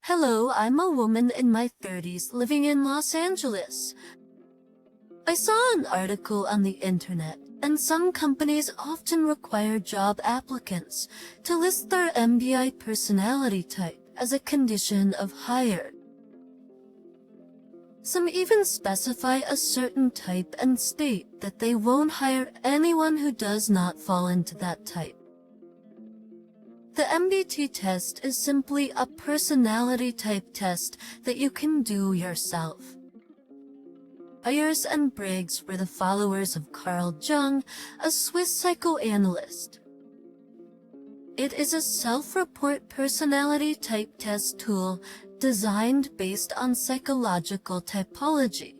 Hello, I'm a woman in my 30s living in Los Angeles. I saw an article on the internet, and some companies often require job applicants to list their MBI personality type as a condition of hire. Some even specify a certain type and state that they won't hire anyone who does not fall into that type. The MBT test is simply a personality type test that you can do yourself. Myers-Briggs were the followers of Carl Jung, a Swiss psychoanalyst. It is a self-report personality type test tool designed based on psychological typology.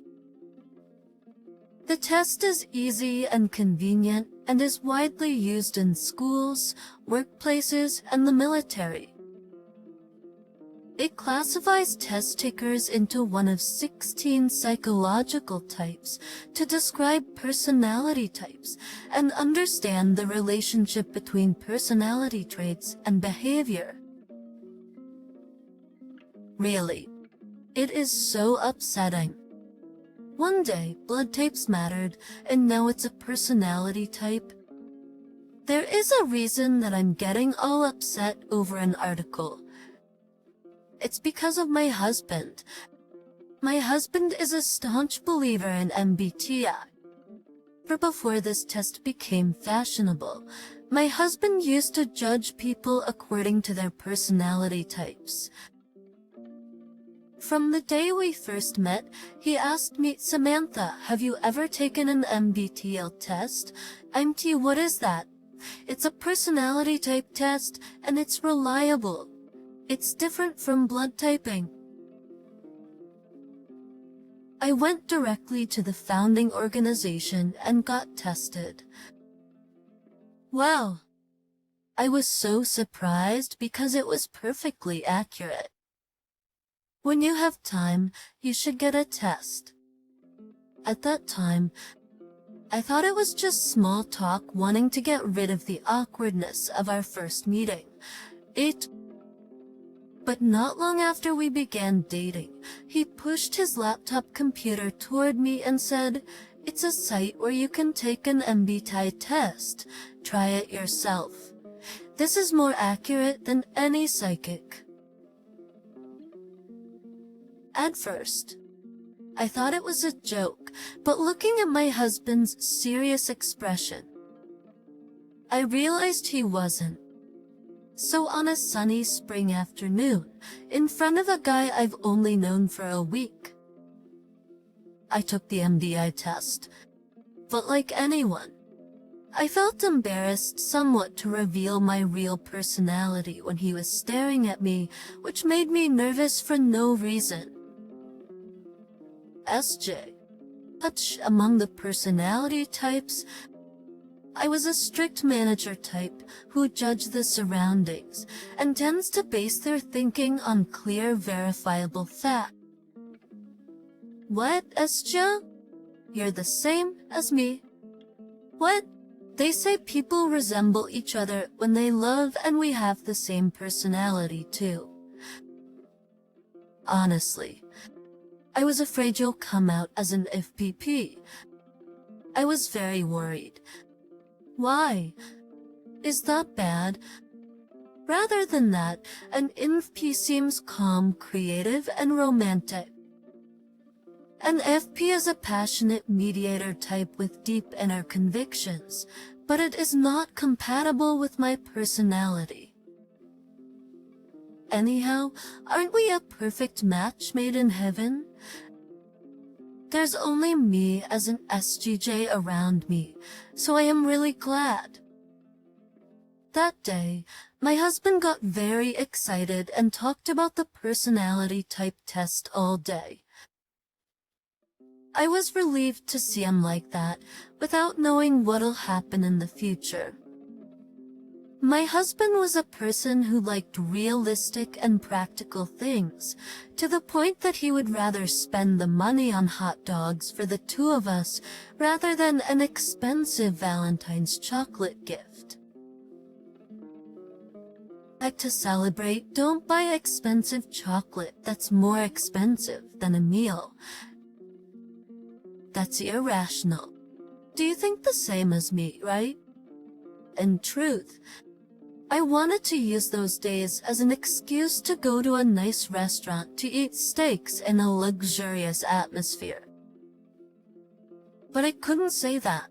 The test is easy and convenient and is widely used in schools, workplaces, and the military. It classifies test takers into one of 16 psychological types to describe personality types and understand the relationship between personality traits and behavior. Really, it is so upsetting. One day, blood types mattered, and now it's a personality type. There is a reason that I'm getting all upset over an article. It's because of my husband. My husband is a staunch believer in MBTI. For before this test became fashionable, my husband used to judge people according to their personality types. From the day we first met, he asked me, "Samantha, have you ever taken an MBTI test?" What is that? It's a personality type test, and it's reliable. It's different from blood typing. I went directly to the founding organization and got tested. Wow! I was so surprised because it was perfectly accurate. When you have time, you should get a test. At that time, I thought it was just small talk wanting to get rid of the awkwardness of our first meeting. But not long after we began dating, he pushed his laptop computer toward me and said, "It's a site where you can take an MBTI test. Try it yourself. This is more accurate than any psychic." At first, I thought it was a joke, but looking at my husband's serious expression, I realized he wasn't. So on a sunny spring afternoon, in front of a guy I've only known for a week, I took the MBTI test. But like anyone, I felt embarrassed somewhat to reveal my real personality when he was staring at me, which made me nervous for no reason. SJ. Among the personality types, I was a strict manager type who judges the surroundings and tends to base their thinking on clear, verifiable facts. What, SJ? You're the same as me. What? They say people resemble each other when they love, and we have the same personality too. Honestly, I was afraid you'll come out as an FPP. I was very worried. Why? Is that bad? Rather than that, an INFP seems calm, creative, and romantic. An FP is a passionate mediator type with deep inner convictions, but it is not compatible with my personality. Anyhow, aren't we a perfect match made in heaven? There's only me as an SGJ around me, so I am really glad. That day, my husband got very excited and talked about the personality type test all day. I was relieved to see him like that, without knowing what'll happen in the future. My husband was a person who liked realistic and practical things, to the point that he would rather spend the money on hot dogs for the two of us rather than an expensive Valentine's chocolate gift. Like to celebrate, don't buy expensive chocolate that's more expensive than a meal. That's irrational. Do you think the same as me, right? In truth, I wanted to use those days as an excuse to go to a nice restaurant to eat steaks in a luxurious atmosphere. But I couldn't say that.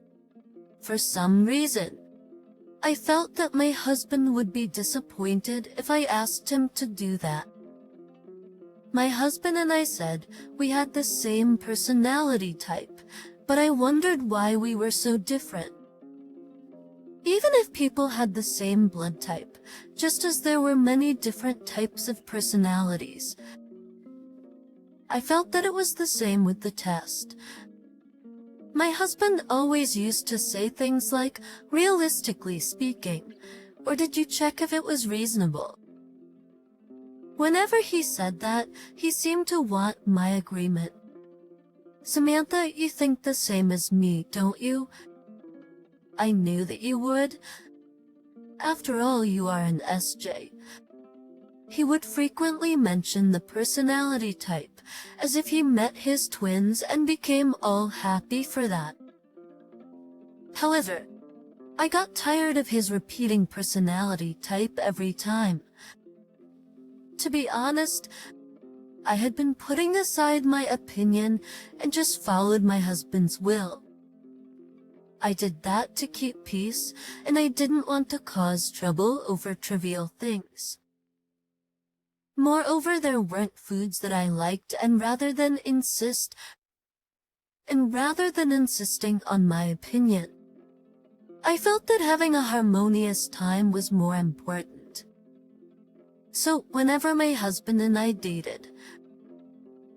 For some reason, I felt that my husband would be disappointed if I asked him to do that. My husband and I said we had the same personality type, but I wondered why we were so different. Even if people had the same blood type, just as there were many different types of personalities, I felt that it was the same with the test. My husband always used to say things like, realistically speaking, or did you check if it was reasonable? Whenever he said that, he seemed to want my agreement. Samantha, you think the same as me, don't you? I knew that you would. After all, you are an SJ. He would frequently mention the personality type, as if he met his twins and became all happy for that. However, I got tired of his repeating personality type every time. To be honest, I had been putting aside my opinion and just followed my husband's will. I did that to keep peace, and I didn't want to cause trouble over trivial things. Moreover, there weren't foods that I liked, and rather than insisting on my opinion, I felt that having a harmonious time was more important. So whenever my husband and I dated,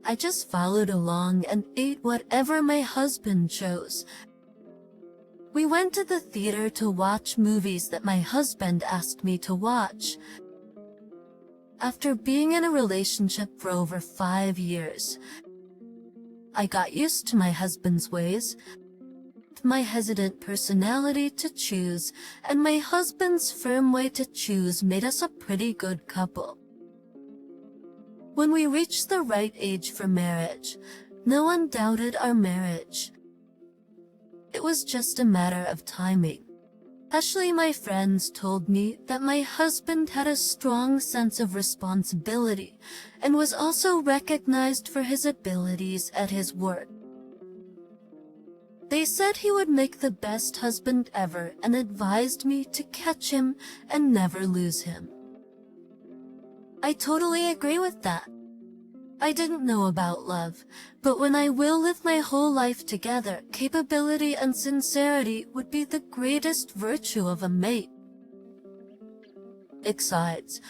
I just followed along and ate whatever my husband chose. We went to the theater to watch movies that my husband asked me to watch. After being in a relationship for over 5 years, I got used to my husband's ways, my hesitant personality to choose, and my husband's firm way to choose made us a pretty good couple. When we reached the right age for marriage, no one doubted our marriage. It was just a matter of timing. Especially my friends told me that my husband had a strong sense of responsibility and was also recognized for his abilities at his work. They said he would make the best husband ever and advised me to catch him and never lose him. I totally agree with that. I didn't know about love, but when I will live my whole life together, capability and sincerity would be the greatest virtue of a mate. Besides,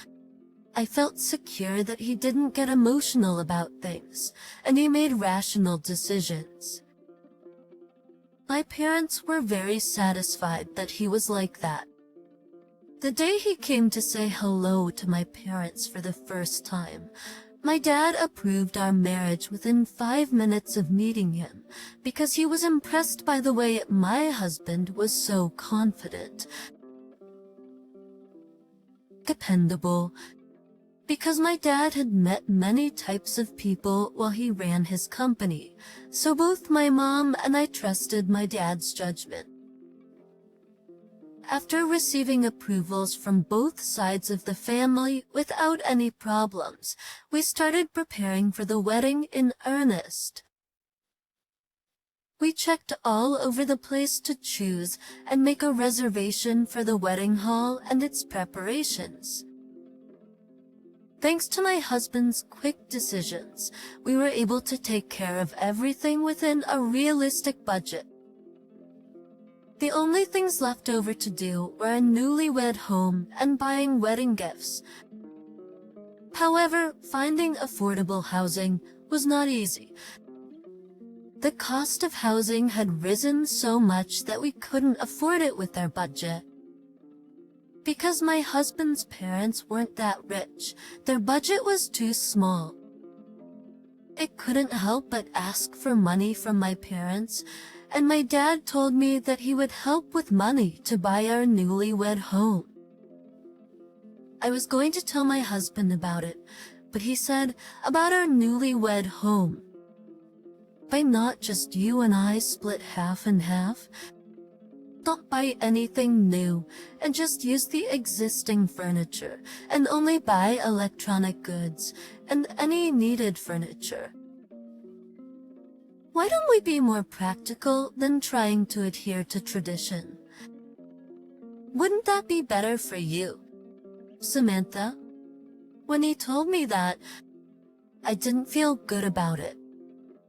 I felt secure that he didn't get emotional about things, and he made rational decisions. My parents were very satisfied that he was like that. The day he came to say hello to my parents for the first time, my dad approved our marriage within 5 minutes of meeting him because he was impressed by the way my husband was so confident, dependable, because my dad had met many types of people while he ran his company, so both my mom and I trusted my dad's judgment. After receiving approvals from both sides of the family without any problems, we started preparing for the wedding in earnest. We checked all over the place to choose and make a reservation for the wedding hall and its preparations. Thanks to my husband's quick decisions, we were able to take care of everything within a realistic budget. The only things left over to do were a newlywed home and buying wedding gifts. However, finding affordable housing was not easy. The cost of housing had risen so much that we couldn't afford it with our budget. Because my husband's parents weren't that rich, their budget was too small. I couldn't help but ask for money from my parents, and my dad told me that he would help with money to buy our newlywed home. I was going to tell my husband about it, but he said about our newlywed home. Why not just you and I split half and half? Don't buy anything new and just use the existing furniture and only buy electronic goods and any needed furniture. Why don't we be more practical than trying to adhere to tradition? Wouldn't that be better for you, Samantha? When he told me that, I didn't feel good about it.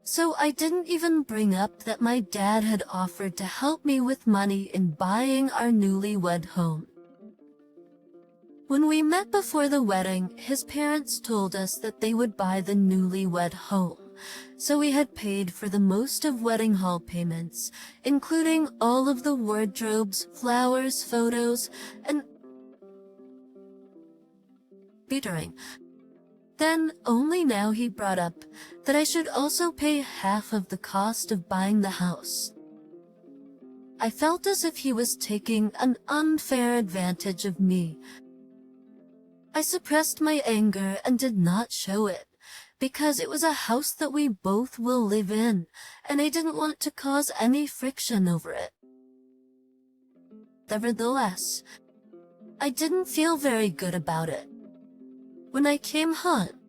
So I didn't even bring up that my dad had offered to help me with money in buying our newlywed home. When we met before the wedding, his parents told us that they would buy the newlywed home. So we had paid for the most of wedding hall payments, including all of the wardrobes, flowers, photos, and catering. Then, only now he brought up that I should also pay half of the cost of buying the house. I felt as if he was taking an unfair advantage of me. I suppressed my anger and did not show it, because it was a house that we both will live in, and I didn't want to cause any friction over it. Nevertheless, I didn't feel very good about it. When I came home,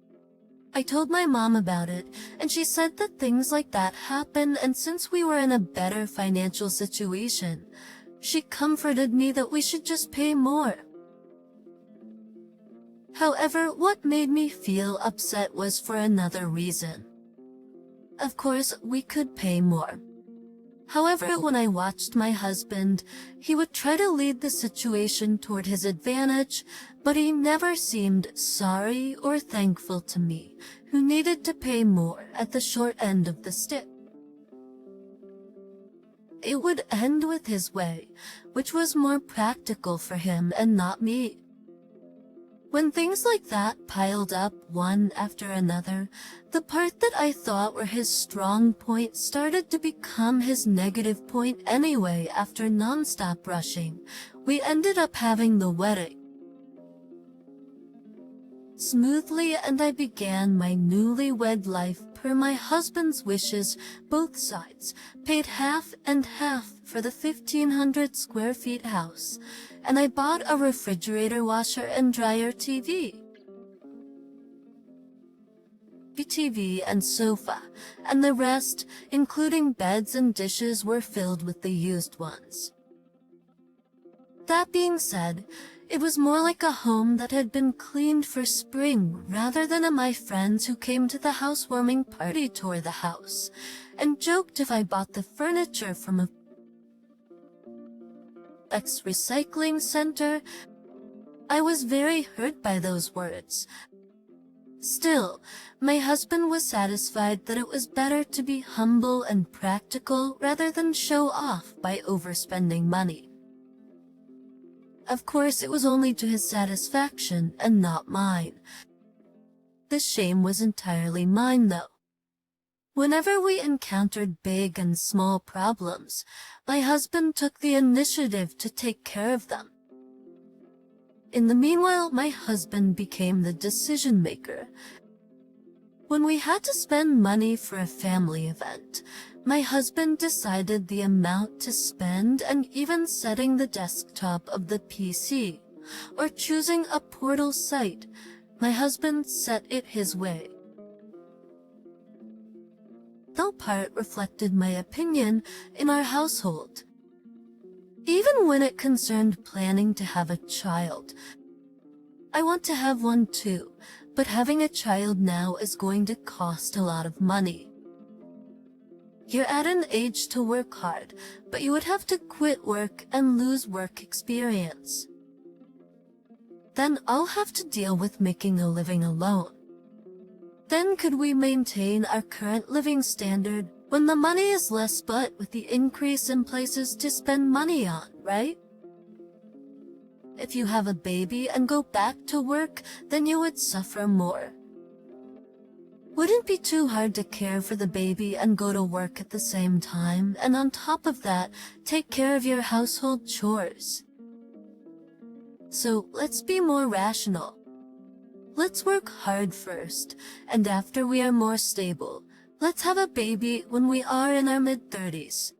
I told my mom about it, and she said that things like that happen, and since we were in a better financial situation, she comforted me that we should just pay more. However, what made me feel upset was for another reason. Of course, we could pay more. However, when I watched my husband, he would try to lead the situation toward his advantage, but he never seemed sorry or thankful to me, who needed to pay more at the short end of the stick. It would end with his way, which was more practical for him and not me. When things like that piled up one after another, the part that I thought were his strong point started to become his negative point anyway. After non-stop rushing, we ended up having the wedding smoothly, and I began my newlywed life per my husband's wishes. Both sides paid half and half for the 1,500 square feet house, and I bought a refrigerator, washer, and dryer, TV, and sofa, and the rest, including beds and dishes, were filled with the used ones. That being said, it was more like a home that had been cleaned for spring rather than my friends who came to the housewarming party tour the house and joked if I bought the furniture from a ex-recycling center. I was very hurt by those words. Still, my husband was satisfied that it was better to be humble and practical rather than show off by overspending money. Of course, it was only to his satisfaction and not mine. The shame was entirely mine, though. Whenever we encountered big and small problems, my husband took the initiative to take care of them. In the meanwhile, my husband became the decision maker. When we had to spend money for a family event, my husband decided the amount to spend, and even setting the desktop of the PC, or choosing a portal site, my husband set it his way. That part reflected my opinion in our household. Even when it concerned planning to have a child, I want to have one too, but having a child now is going to cost a lot of money. You're at an age to work hard, but you would have to quit work and lose work experience. Then I'll have to deal with making a living alone. Then could we maintain our current living standard when the money is less, but with the increase in places to spend money on, right? If you have a baby and go back to work, then you would suffer more. Wouldn't be too hard to care for the baby and go to work at the same time, and on top of that, take care of your household chores. So let's be more rational. Let's work hard first, and after we are more stable, let's have a baby when we are in our mid-30s.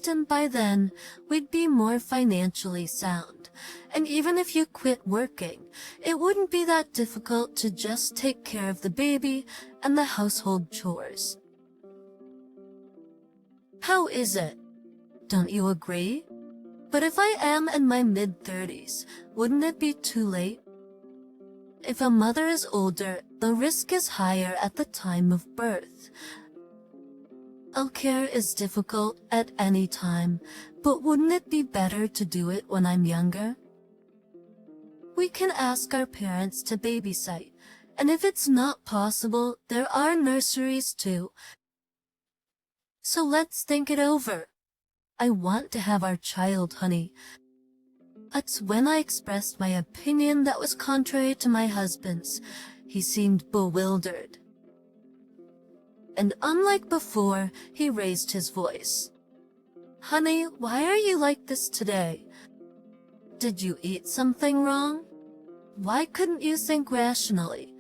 And by then, we'd be more financially sound. And even if you quit working, it wouldn't be that difficult to just take care of the baby and the household chores. How is it? Don't you agree? But if I am in my mid-30s, wouldn't it be too late? If a mother is older, the risk is higher at the time of birth. Care is difficult at any time, but wouldn't it be better to do it when I'm younger? We can ask our parents to babysit, and if it's not possible, there are nurseries too. So let's think it over. I want to have our child, honey. That's when I expressed my opinion that was contrary to my husband's. He seemed bewildered. And unlike before, he raised his voice. Honey, why are you like this today? Did you eat something wrong? Why couldn't you think rationally?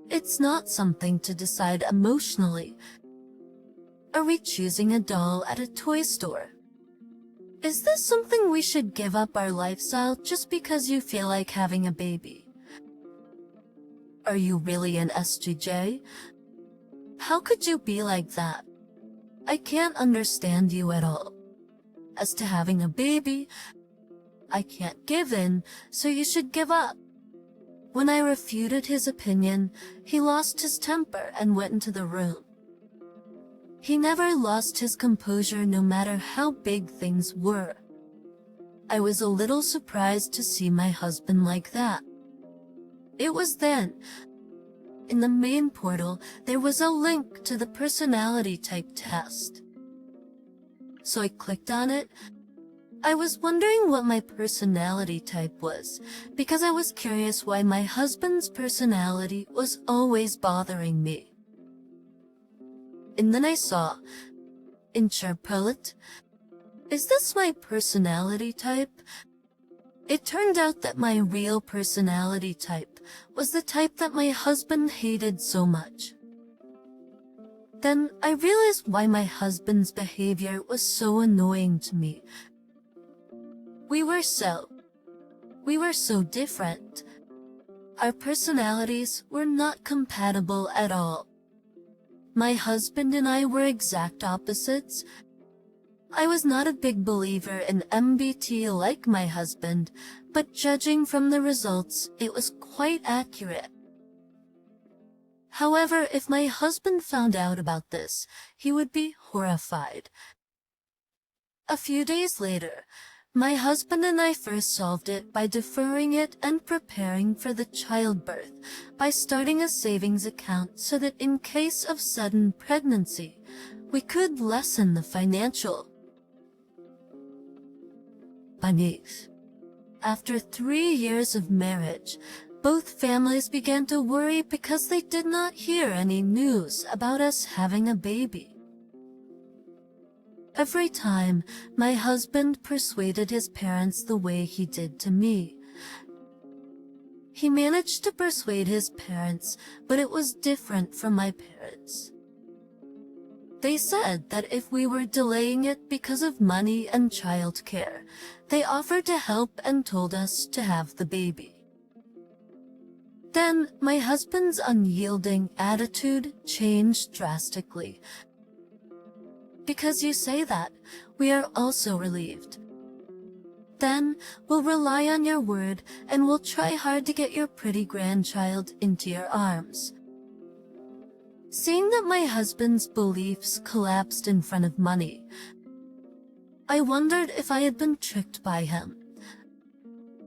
It's not something to decide emotionally. Are we choosing a doll at a toy store? Is this something we should give up our lifestyle just because you feel like having a baby? Are you really an SGJ? How could you be like that? I can't understand you at all. As to having a baby, I can't give in, so you should give up. When I refuted his opinion, he lost his temper and went into the room. He never lost his composure no matter how big things were. I was a little surprised to see my husband like that. It was then. In the main portal, there was a link to the personality type test. So I clicked on it. I was wondering what my personality type was, because I was curious why my husband's personality was always bothering me. And then I saw, Interpret, is this my personality type? It turned out that my real personality type was the type that my husband hated so much. Then I realized why my husband's behavior was so annoying to me. We were so different. Our personalities were not compatible at all. My husband and I were exact opposites. I was not a big believer in MBT like my husband, but judging from the results, it was quite accurate. However, if my husband found out about this, he would be horrified. A few days later, my husband and I first solved it by deferring it and preparing for the childbirth by starting a savings account so that in case of sudden pregnancy, we could lessen the financial panics. After 3 years of marriage, both families began to worry because they did not hear any news about us having a baby. Every time, my husband persuaded his parents the way he did to me. He managed to persuade his parents, but it was different from my parents. They said that if we were delaying it because of money and childcare, they offered to help and told us to have the baby. Then, my husband's unyielding attitude changed drastically. Because you say that, we are also relieved. Then, we'll rely on your word and we'll try hard to get your pretty grandchild into your arms. Seeing that my husband's beliefs collapsed in front of money, I wondered if I had been tricked by him.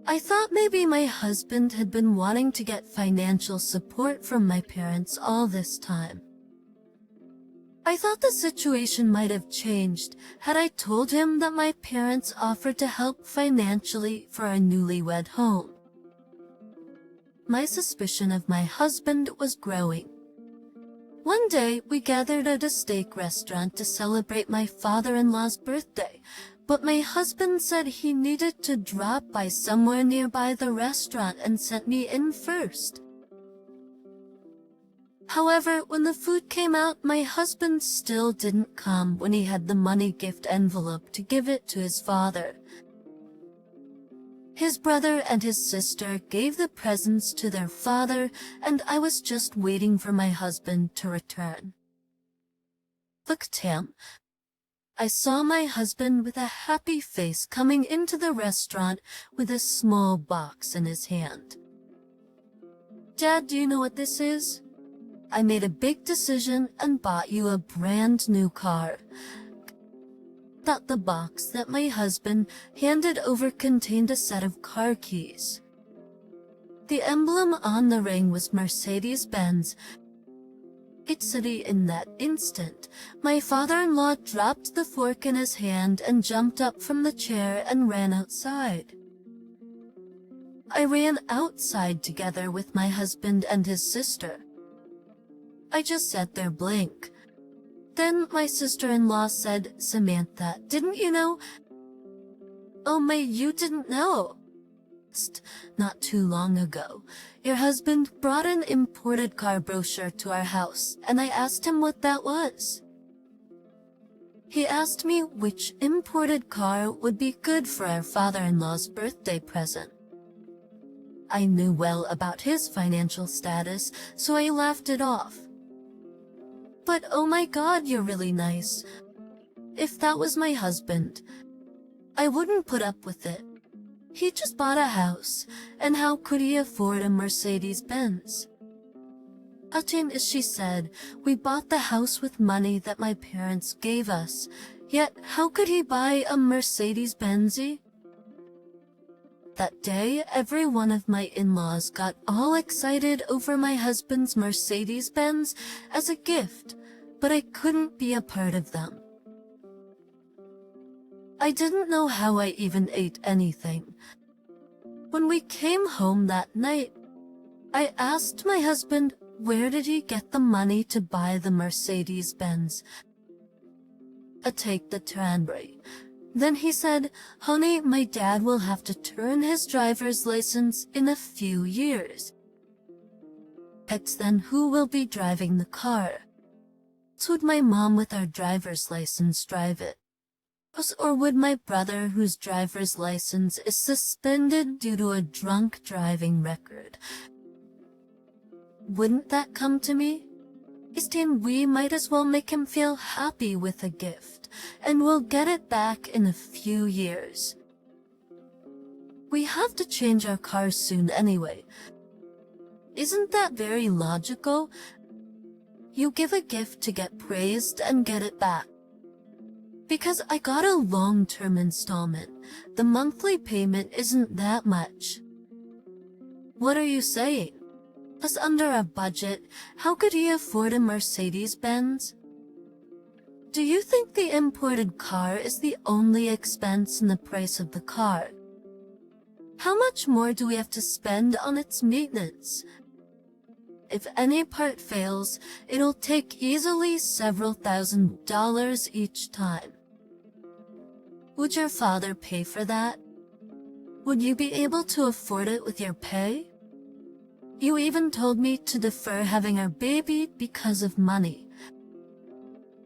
I thought maybe my husband had been wanting to get financial support from my parents all this time. I thought the situation might have changed had I told him that my parents offered to help financially for our newlywed home. My suspicion of my husband was growing. One day, we gathered at a steak restaurant to celebrate my father-in-law's birthday, but my husband said he needed to drop by somewhere nearby the restaurant and sent me in first. However, when the food came out, my husband still didn't come when he had the money gift envelope to give it to his father. His brother and his sister gave the presents to their father, and I was just waiting for my husband to return. Look, Tam. I saw my husband with a happy face coming into the restaurant with a small box in his hand. Dad, do you know what this is? I made a big decision and bought you a brand new car. Thought the box that my husband handed over contained a set of car keys. The emblem on the ring was Mercedes-Benz. It said in that instant, my father-in-law dropped the fork in his hand and jumped up from the chair and ran outside. I ran outside together with my husband and his sister. I just sat there blank. Then my sister-in-law said, Samantha, didn't you know? Oh, you didn't know. Not too long ago, your husband brought an imported car brochure to our house, and I asked him what that was. He asked me which imported car would be good for our father-in-law's birthday present. I knew well about his financial status, so I laughed it off. But oh my God, you're really nice. If that was my husband, I wouldn't put up with it. He just bought a house, and how could he afford a Mercedes-Benz? Atin, as she said, we bought the house with money that my parents gave us, yet how could he buy a Mercedes-Benz? That day, every one of my in-laws got all excited over my husband's Mercedes-Benz as a gift, but I couldn't be a part of them. I didn't know how I even ate anything. When we came home that night, I asked my husband where did he get the money to buy the Mercedes-Benz. I take the tramway. Then he said, honey, my dad will have to turn his driver's license in a few years. It's then who will be driving the car? Would my mom with our driver's license drive it? Or would my brother, whose driver's license is suspended due to a drunk driving record? Wouldn't that come to me? We might as well make him feel happy with a gift, and we'll get it back in a few years. We have to change our car soon anyway. Isn't that very logical? You give a gift to get praised and get it back. Because I got a long-term installment, the monthly payment isn't that much. What are you saying? Plus under a budget, how could he afford a Mercedes-Benz? Do you think the imported car is the only expense in the price of the car? How much more do we have to spend on its maintenance? If any part fails, it'll take easily several $1,000s each time. Would your father pay for that? Would you be able to afford it with your pay? You even told me to defer having our baby because of money.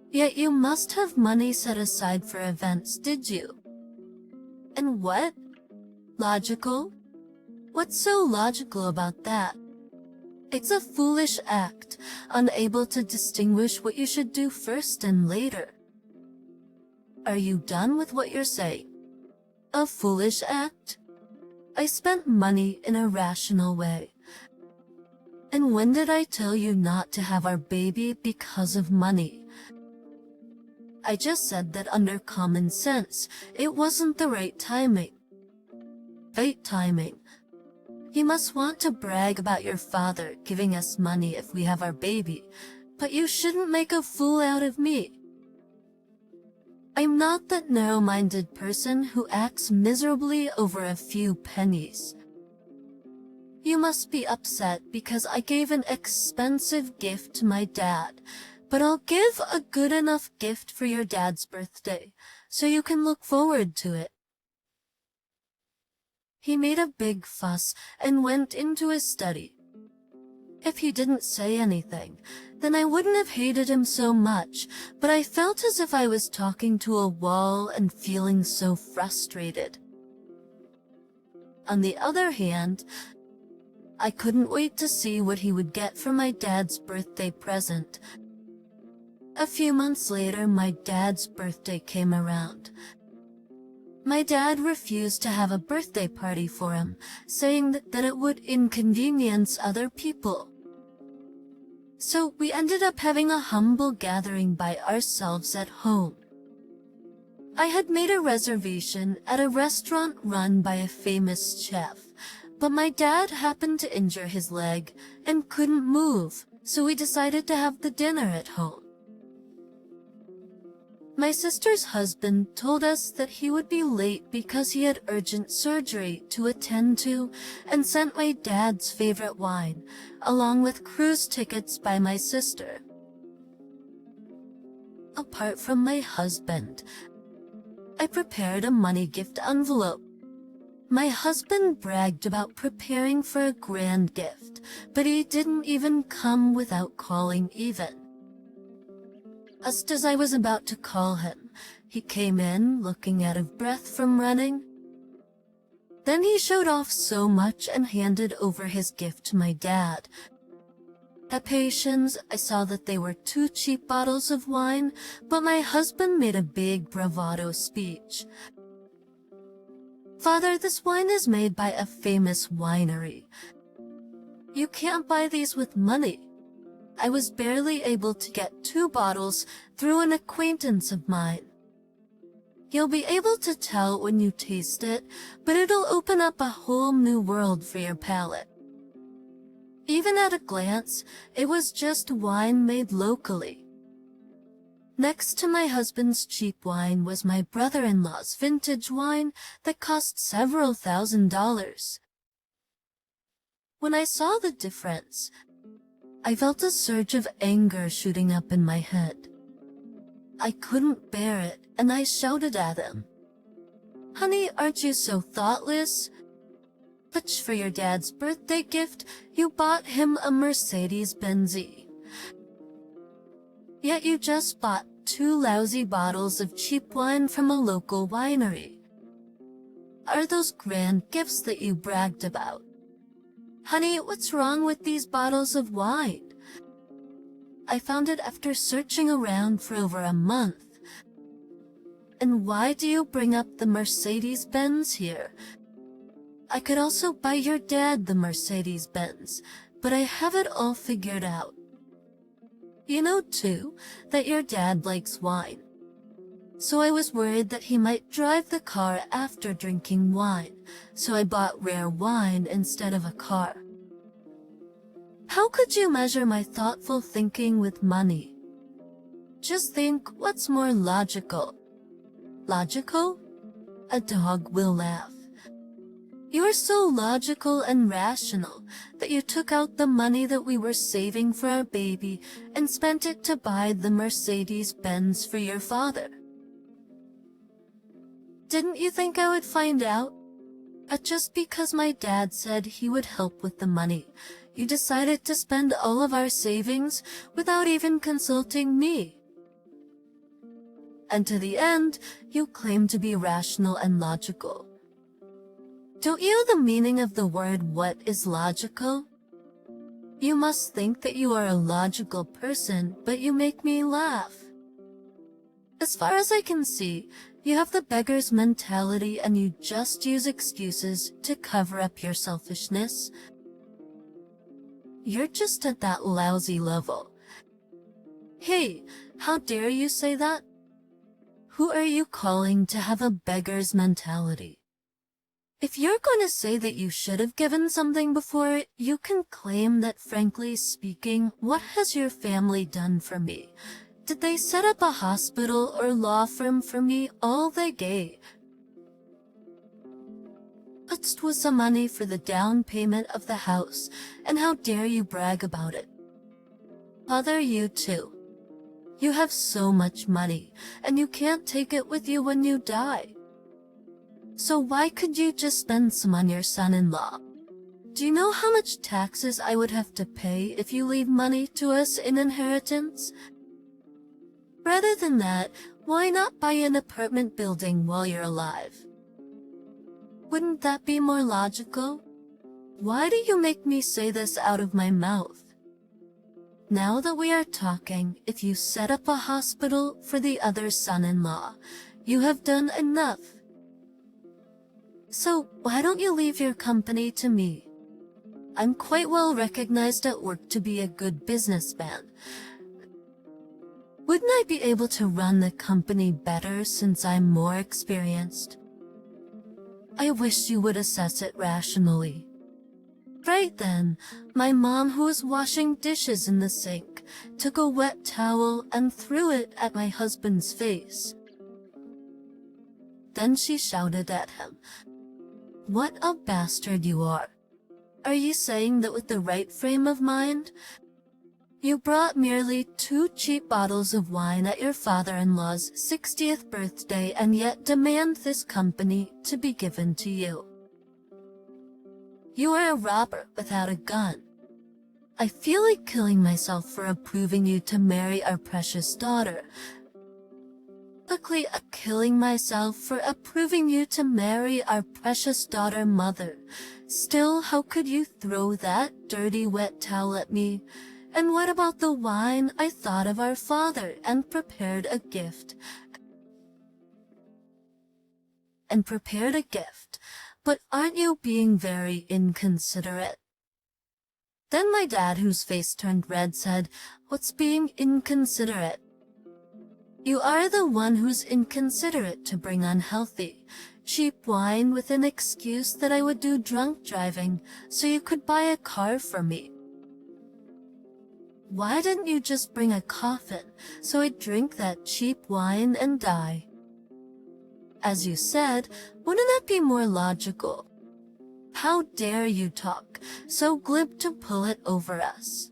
Yet you must have money set aside for events, did you? And what? Logical? What's so logical about that? It's a foolish act, unable to distinguish what you should do first and later. Are you done with what you're saying? A foolish act? I spent money in a rational way. And when did I tell you not to have our baby because of money? I just said that under common sense, it wasn't the right timing. Right timing. You must want to brag about your father giving us money if we have our baby, but you shouldn't make a fool out of me. I'm not that narrow-minded person who acts miserably over a few pennies. You must be upset because I gave an expensive gift to my dad, but I'll give a good enough gift for your dad's birthday, so you can look forward to it." He made a big fuss and went into his study. If he didn't say anything, then I wouldn't have hated him so much, but I felt as if I was talking to a wall and feeling so frustrated. On the other hand, I couldn't wait to see what he would get for my dad's birthday present. A few months later, my dad's birthday came around. My dad refused to have a birthday party for him, saying that it would inconvenience other people. So we ended up having a humble gathering by ourselves at home. I had made a reservation at a restaurant run by a famous chef, but my dad happened to injure his leg and couldn't move, so we decided to have the dinner at home. My sister's husband told us that he would be late because he had urgent surgery to attend to and sent my dad's favorite wine, along with cruise tickets by my sister. Apart from my husband, I prepared a money gift envelope. My husband bragged about preparing for a grand gift, but he didn't even come without calling even. Just as I was about to call him, he came in looking out of breath from running. Then he showed off so much and handed over his gift to my dad. At Patience, I saw that they were 2 cheap bottles of wine, but my husband made a big bravado speech. "Father, this wine is made by a famous winery. You can't buy these with money. I was barely able to get 2 bottles through an acquaintance of mine. You'll be able to tell when you taste it, but it'll open up a whole new world for your palate." Even at a glance, it was just wine made locally. Next to my husband's cheap wine was my brother-in-law's vintage wine that cost several $1,000s. When I saw the difference, I felt a surge of anger shooting up in my head. I couldn't bear it, and I shouted at him, "Honey, aren't you so thoughtless? But for your dad's birthday gift, you bought him a Mercedes-Benz. Yet you just bought 2 lousy bottles of cheap wine from a local winery. Are those grand gifts that you bragged about? Honey, what's wrong with these bottles of wine? I found it after searching around for over a month. And why do you bring up the Mercedes-Benz here? I could also buy your dad the Mercedes-Benz, but I have it all figured out. You know, too, that your dad likes wine. So I was worried that he might drive the car after drinking wine, so I bought rare wine instead of a car. How could you measure my thoughtful thinking with money? Just think, what's more logical? Logical? A dog will laugh. You are so logical and rational that you took out the money that we were saving for our baby and spent it to buy the Mercedes-Benz for your father. Didn't you think I would find out? Just because my dad said he would help with the money, you decided to spend all of our savings without even consulting me. And to the end, you claim to be rational and logical. Don't you know the meaning of the word "what is logical"? You must think that you are a logical person, but you make me laugh. As far as I can see, you have the beggar's mentality and you just use excuses to cover up your selfishness. You're just at that lousy level. Hey, how dare you say that? Who are you calling to have a beggar's mentality? If you're going to say that you should have given something before, you can claim that, frankly speaking, what has your family done for me? Did they set up a hospital or law firm for me? All they gave was some money for the down payment of the house, and how dare you brag about it? Father, you too. You have so much money, and you can't take it with you when you die. So why could you just spend some on your son-in-law? Do you know how much taxes I would have to pay if you leave money to us in inheritance? Rather than that, why not buy an apartment building while you're alive? Wouldn't that be more logical? Why do you make me say this out of my mouth? Now that we are talking, if you set up a hospital for the other son-in-law, you have done enough. So why don't you leave your company to me? I'm quite well recognized at work to be a good businessman. Wouldn't I be able to run the company better since I'm more experienced? I wish you would assess it rationally. Right then, my mom, who was washing dishes in the sink, took a wet towel and threw it at my husband's face. Then she shouted at him, "What a bastard you are! Are you saying that with the right frame of mind? You brought merely 2 cheap bottles of wine at your father-in-law's 60th birthday and yet demand this company to be given to you. You are a robber without a gun. I feel like killing myself for approving you to marry our precious daughter. Luckily, killing myself for approving you to marry our precious daughter, mother. Still, how could you throw that dirty wet towel at me? And what about the wine? I thought of our father and prepared a gift. But aren't you being very inconsiderate?" Then my dad, whose face turned red, said, "What's being inconsiderate? You are the one who's inconsiderate to bring unhealthy, cheap wine with an excuse that I would do drunk driving so you could buy a car for me. Why didn't you just bring a coffin so I'd drink that cheap wine and die? As you said, wouldn't that be more logical? How dare you talk so glib to pull it over us?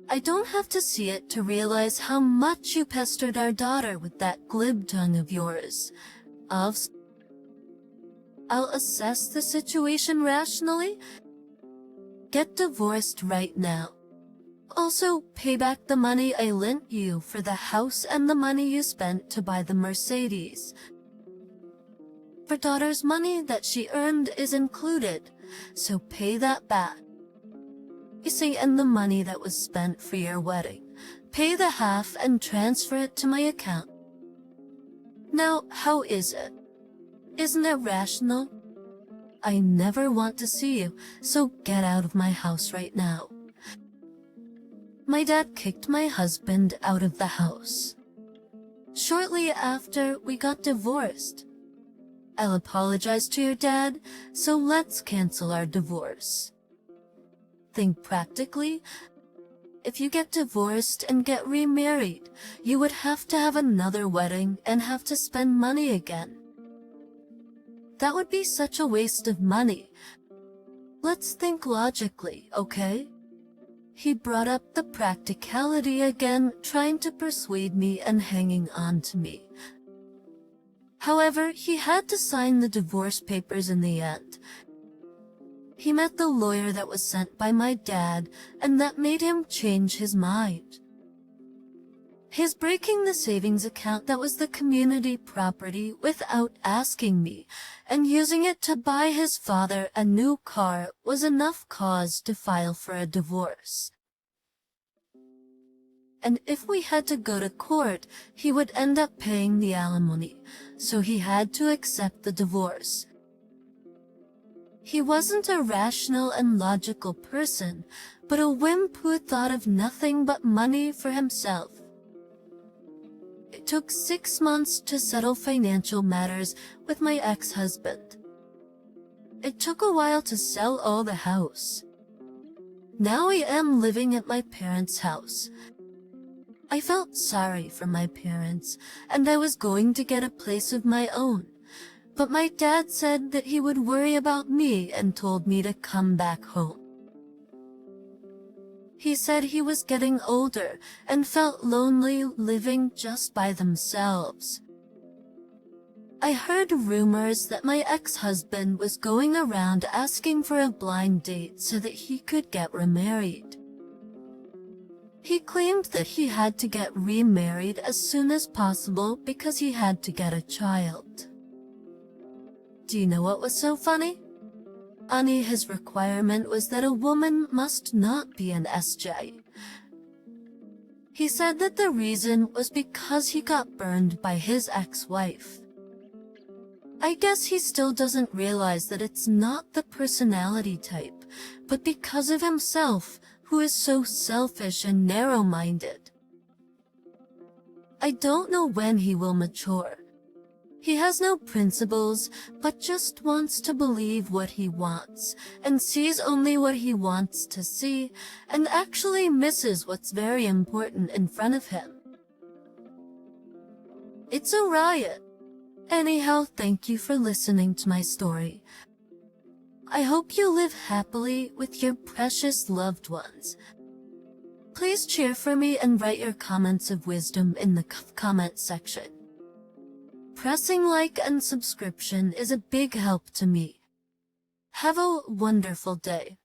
I don't have to see it to realize how much you pestered our daughter with that glib tongue of yours. I'll assess the situation rationally. Get divorced right now. Also, pay back the money I lent you for the house and the money you spent to buy the Mercedes. For daughter's money that she earned is included, so pay that back. You see, and the money that was spent for your wedding, pay the half and transfer it to my account. Now, how is it? Isn't it rational? I never want to see you, so get out of my house right now." My dad kicked my husband out of the house. Shortly after, we got divorced. I'll apologize to your dad, so let's cancel our divorce. Think practically. If you get divorced and get remarried, you would have to have another wedding and have to spend money again. That would be such a waste of money. Let's think logically, okay? He brought up the practicality again, trying to persuade me and hanging on to me. However, he had to sign the divorce papers in the end. He met the lawyer that was sent by my dad, and that made him change his mind. His breaking the savings account that was the community property without asking me, and using it to buy his father a new car was enough cause to file for a divorce. And if we had to go to court, he would end up paying the alimony, so he had to accept the divorce. He wasn't a rational and logical person, but a wimp who thought of nothing but money for himself. It took 6 months to settle financial matters with my ex-husband. It took a while to sell all the house. Now I am living at my parents' house. I felt sorry for my parents, and I was going to get a place of my own. But my dad said that he would worry about me and told me to come back home. He said he was getting older and felt lonely living just by themselves. I heard rumors that my ex-husband was going around asking for a blind date so that he could get remarried. He claimed that he had to get remarried as soon as possible because he had to get a child. Do you know what was so funny? His requirement was that a woman must not be an SJ. He said that the reason was because he got burned by his ex-wife. I guess he still doesn't realize that it's not the personality type, but because of himself, who is so selfish and narrow-minded. I don't know when he will mature. He has no principles, but just wants to believe what he wants, and sees only what he wants to see, and actually misses what's very important in front of him. It's a riot. Anyhow, thank you for listening to my story. I hope you live happily with your precious loved ones. Please cheer for me and write your comments of wisdom in the comment section. Pressing like and subscription is a big help to me. Have a wonderful day.